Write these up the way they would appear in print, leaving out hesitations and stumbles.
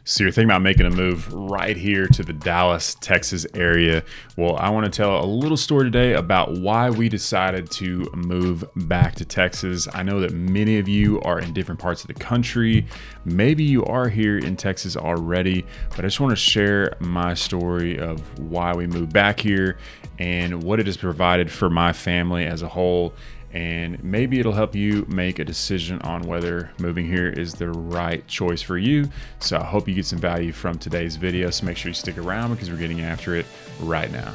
So you're thinking about making a move right here to the Dallas, Texas area. Well, I want to tell a little story today about why we decided to move back to Texas. I know that many of you are in different parts of the country. Maybe you are here in Texas already, but I just want to share my story of why we moved back here and what it has provided for my family as a whole. And maybe it'll help you make a decision on whether moving here is the right choice for you. So I hope you get some value from today's video. So make sure you stick around because we're getting after it right now.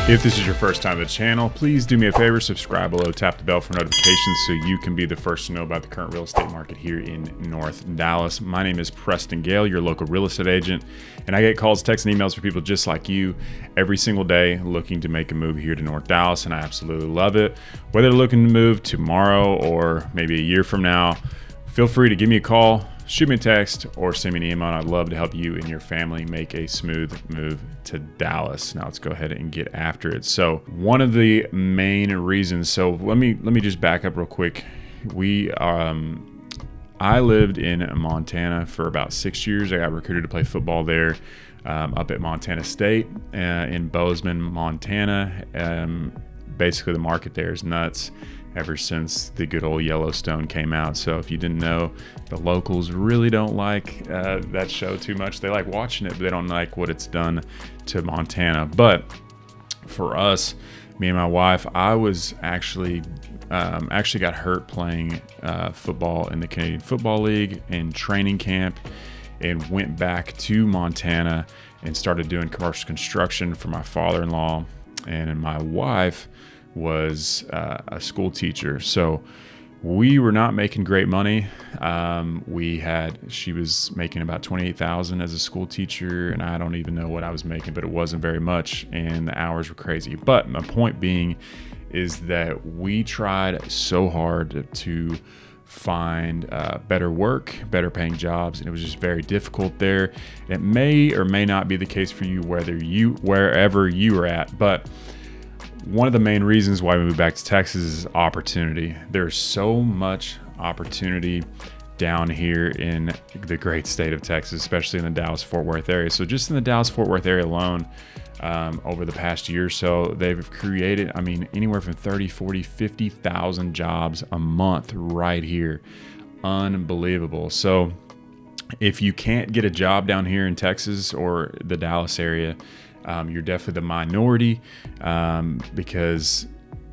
If this is your first time to the channel, please do me a favor, subscribe below, tap the bell for notifications so you can be the first to know about the current real estate market here in North Dallas. My name is Preston Gale, your local real estate agent, and I get calls, texts, and emails from people just like you every single day looking to make a move here to North Dallas, and I absolutely love it. Whether they're looking to move tomorrow or maybe a year from now, feel free to give me a call, shoot me a text, or send me an email. I'd love to help you and your family make a smooth move to Dallas. Now let's go ahead and get after it. So one of the main reasons, so let me just back up real quick. I lived in Montana for about 6 years. I got recruited to play football there up at Montana State in Bozeman, Montana. Basically the market there is nuts ever since the good old Yellowstone came out. So if you didn't know, the locals really don't like that show too much. They like watching it, but they don't like what it's done to Montana. But for us, me and my wife, I was actually got hurt playing football in the Canadian Football League in training camp, and went back to Montana and started doing commercial construction for my father-in-law. And my wife was a school teacher, so we were not making great money. She was making about $28,000 as a school teacher, and I don't even know what I was making, but it wasn't very much, and the hours were crazy. But my point being is that we tried so hard to find better work, better paying jobs, and it was just very difficult there. It may or may not be the case for you wherever you are at, but one of the main reasons why we moved back to Texas is opportunity. There's so much opportunity down here in the great state of Texas, especially in the Dallas-Fort Worth area. So just in the Dallas-Fort Worth area alone, over the past year or so, they've created, anywhere from 30, 40, 50,000 jobs a month right here. Unbelievable. So if you can't get a job down here in Texas or the Dallas area, you're definitely the minority because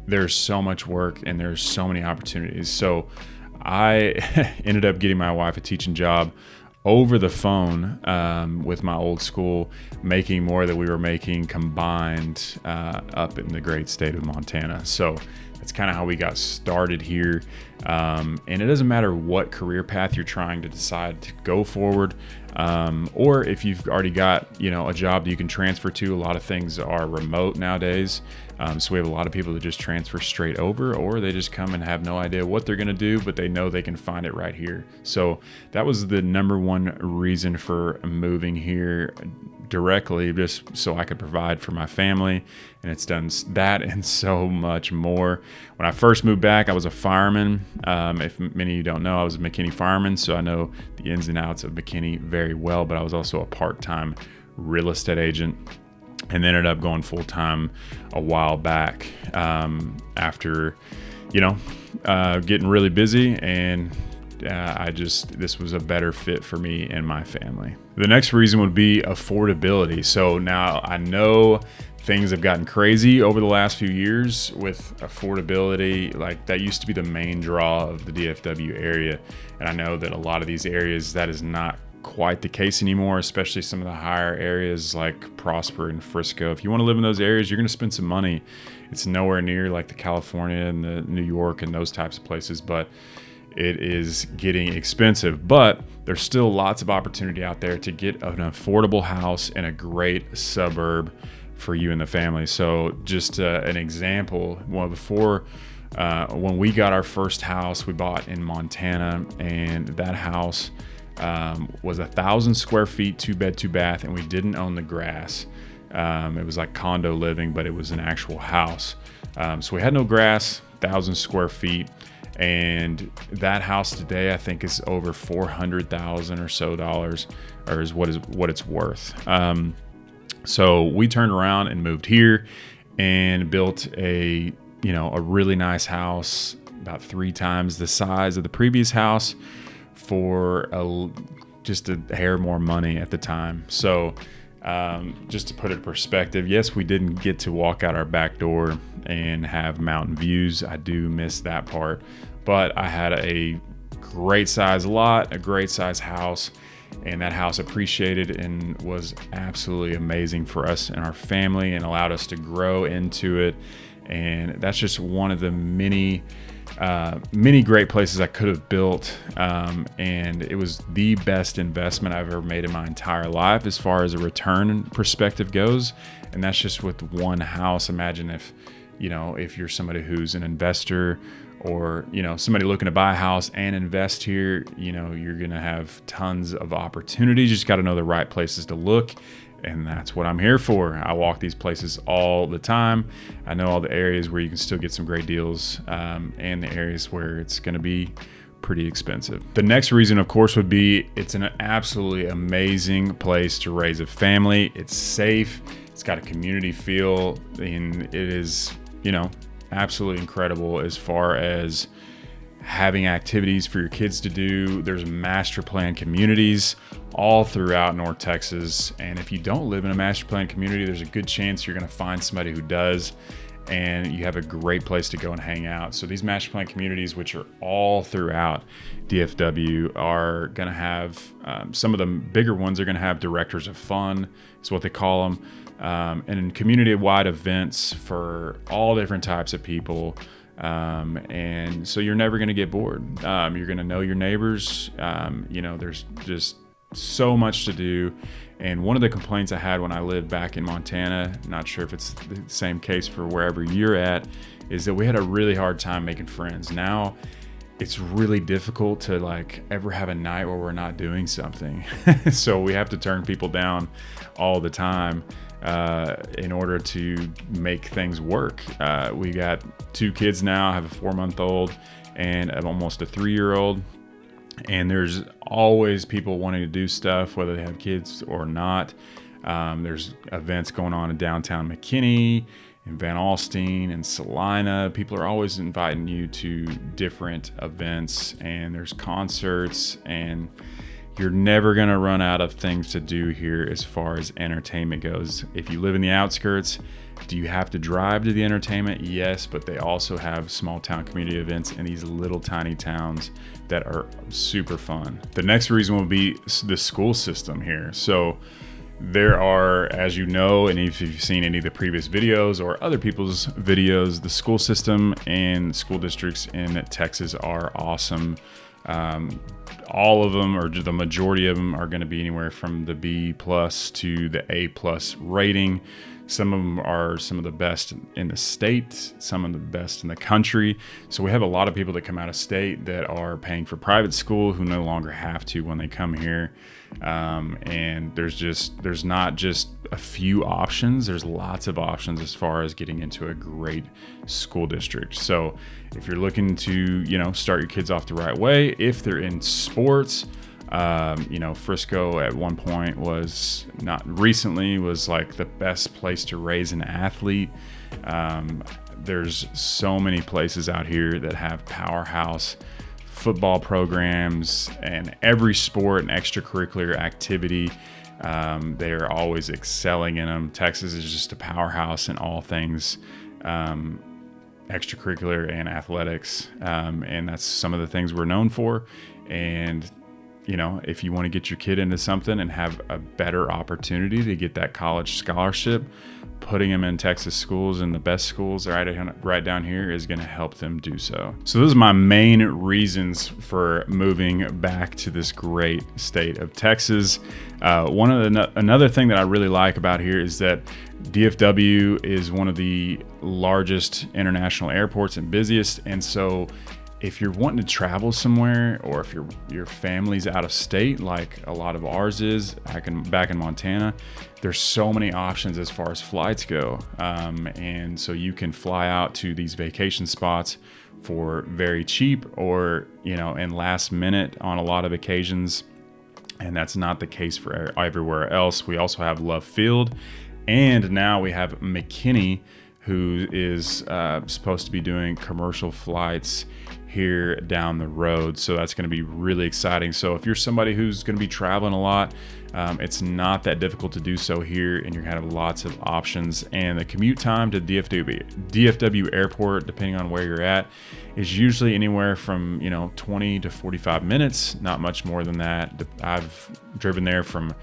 there's so much work and there's so many opportunities. So I ended up getting my wife a teaching job over the phone with my old school, making more than we were making combined up in the great state of Montana. So that's kind of how we got started here. And it doesn't matter what career path you're trying to decide to go forward, or if you've already got, a job that you can transfer to. A lot of things are remote nowadays. So we have a lot of people that just transfer straight over, or they just come and have no idea what they're going to do, but they know they can find it right here. So that was the number one reason for moving here directly, just so I could provide for my family. And it's done that and so much more. When I first moved back, I was a fireman. If many of you don't know, I was a McKinney fireman, so I know the ins and outs of McKinney very well, but I was also a part-time real estate agent, and ended up going full-time a while back after, getting really busy, and this was a better fit for me and my family. The next reason would be affordability. So now I know things have gotten crazy over the last few years with affordability. Like, that used to be the main draw of the DFW area. And I know that a lot of these areas, that is not quite the case anymore, especially some of the higher areas like Prosper and Frisco. If you want to live in those areas, you're going to spend some money. It's nowhere near like the California and the New York and those types of places, but it is getting expensive. But there's still lots of opportunity out there to get an affordable house in a great suburb for you and the family. So just an example, when we got our first house, we bought in Montana, and that house was 1,000 square feet, 2 bed, 2 bath, and we didn't own the grass. It was like condo living, but it was an actual house. So we had no grass, 1,000 square feet. And that house today, I think, is over $400,000 or so, or is what it's worth. So we turned around and moved here and built a really nice house, about 3 times the size of the previous house, for just a hair more money at the time. So just to put it in perspective, yes, we didn't get to walk out our back door and have mountain views. I do miss that part, but I had a great size lot, a great size house, and that house appreciated and was absolutely amazing for us and our family and allowed us to grow into it. And that's just one of the many great places I could have built, and it was the best investment I've ever made in my entire life as far as a return perspective goes. And that's just with one house. Imagine if you're somebody who's an investor, or somebody looking to buy a house and invest here, you're gonna have tons of opportunities. You just got to know the right places to look. And that's what I'm here for. I walk these places all the time. I know all the areas where you can still get some great deals, and the areas where it's going to be pretty expensive. The next reason, of course, would be it's an absolutely amazing place to raise a family. It's safe. It's got a community feel, and it is, absolutely incredible as far as having activities for your kids to do. There's master plan communities all throughout North Texas. And if you don't live in a master plan community, there's a good chance you're going to find somebody who does, and you have a great place to go and hang out. So these master plan communities, which are all throughout DFW, are going to have, some of the bigger ones are going to have directors of fun, is what they call them, and community-wide events for all different types of people. And so you're never going to get bored. You're going to know your neighbors. There's just so much to do. And one of the complaints I had when I lived back in Montana, not sure if it's the same case for wherever you're at, is that we had a really hard time making friends. Now it's really difficult to ever have a night where we're not doing something. So we have to turn people down all the time in order to make things work. We got 2 kids now. I have a 4-month-old and almost a 3-year-old. And there's always people wanting to do stuff, whether they have kids or not. There's events going on in downtown McKinney, in Van Alstyne, and Salina. People are always inviting you to different events, and there's concerts, and you're never going to run out of things to do here as far as entertainment goes. If you live in the outskirts, do you have to drive to the entertainment? Yes, but they also have small town community events in these little tiny towns that are super fun. The next reason will be the school system here. So there are, as you know, and if you've seen any of the previous videos or other people's videos, the school system and school districts in Texas are awesome. All of them, or the majority of them, are going to be anywhere from the B+ to the A+ rating. Some of them are some of the best in the state, some of the best in the country. So we have a lot of people that come out of state that are paying for private school who no longer have to when they come here. And there's not just a few options. There's lots of options as far as getting into a great school district. So if you're looking to, start your kids off the right way, if they're in sports, Frisco at one point was like the best place to raise an athlete. There's so many places out here that have powerhouse football programs, and every sport and extracurricular activity, they are always excelling in them. Texas is just a powerhouse in all things extracurricular and athletics, and that's some of the things we're known for. And if you want to get your kid into something and have a better opportunity to get that college scholarship, putting them in Texas schools and the best schools right down here is going to help them do so. So those are my main reasons for moving back to this great state of Texas. Another thing that I really like about here is that DFW is one of the largest international airports and busiest, and so if you're wanting to travel somewhere, or if your family's out of state, like a lot of ours is back in Montana, there's so many options as far as flights go. And so you can fly out to these vacation spots for very cheap, or, and last minute on a lot of occasions. And that's not the case for everywhere else. We also have Love Field, and now we have McKinney, who is supposed to be doing commercial flights here down the road. So that's going to be really exciting. So if you're somebody who's going to be traveling a lot, it's not that difficult to do so here, and you're going to have lots of options. And the commute time to DFW Airport, depending on where you're at, is usually anywhere from 20 to 45 minutes, not much more than that. I've driven there from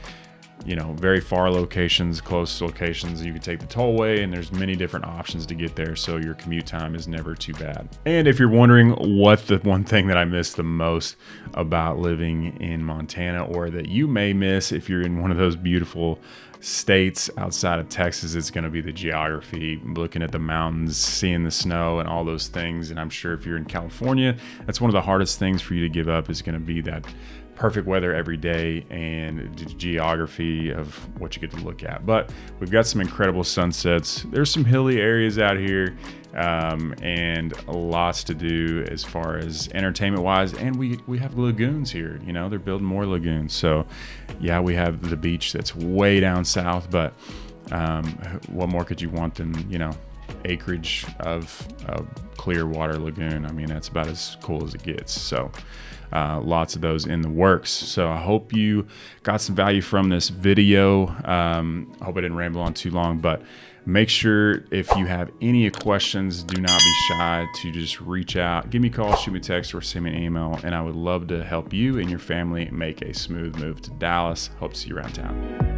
very far locations, close locations. You can take the tollway, and there's many different options to get there, so your commute time is never too bad. And if you're wondering what the one thing that I miss the most about living in Montana, or that you may miss if you're in one of those beautiful states outside of Texas, it's going to be the geography, looking at the mountains, seeing the snow and all those things. And I'm sure if you're in California, that's one of the hardest things for you to give up, is going to be that perfect weather every day and the geography of what you get to look at. But we've got some incredible sunsets. There's some hilly areas out here, and lots to do as far as entertainment wise. And we have lagoons here. They're building more lagoons. So yeah, we have the beach that's way down south, but what more could you want than acreage of clear water lagoon? I mean, that's about as cool as it gets. So lots of those in the works. So I hope you got some value from this video. I hope I didn't ramble on too long, but make sure if you have any questions, do not be shy to just reach out. Give me a call, shoot me a text, or send me an email, and I would love to help you and your family make a smooth move to Dallas. Hope to see you around town.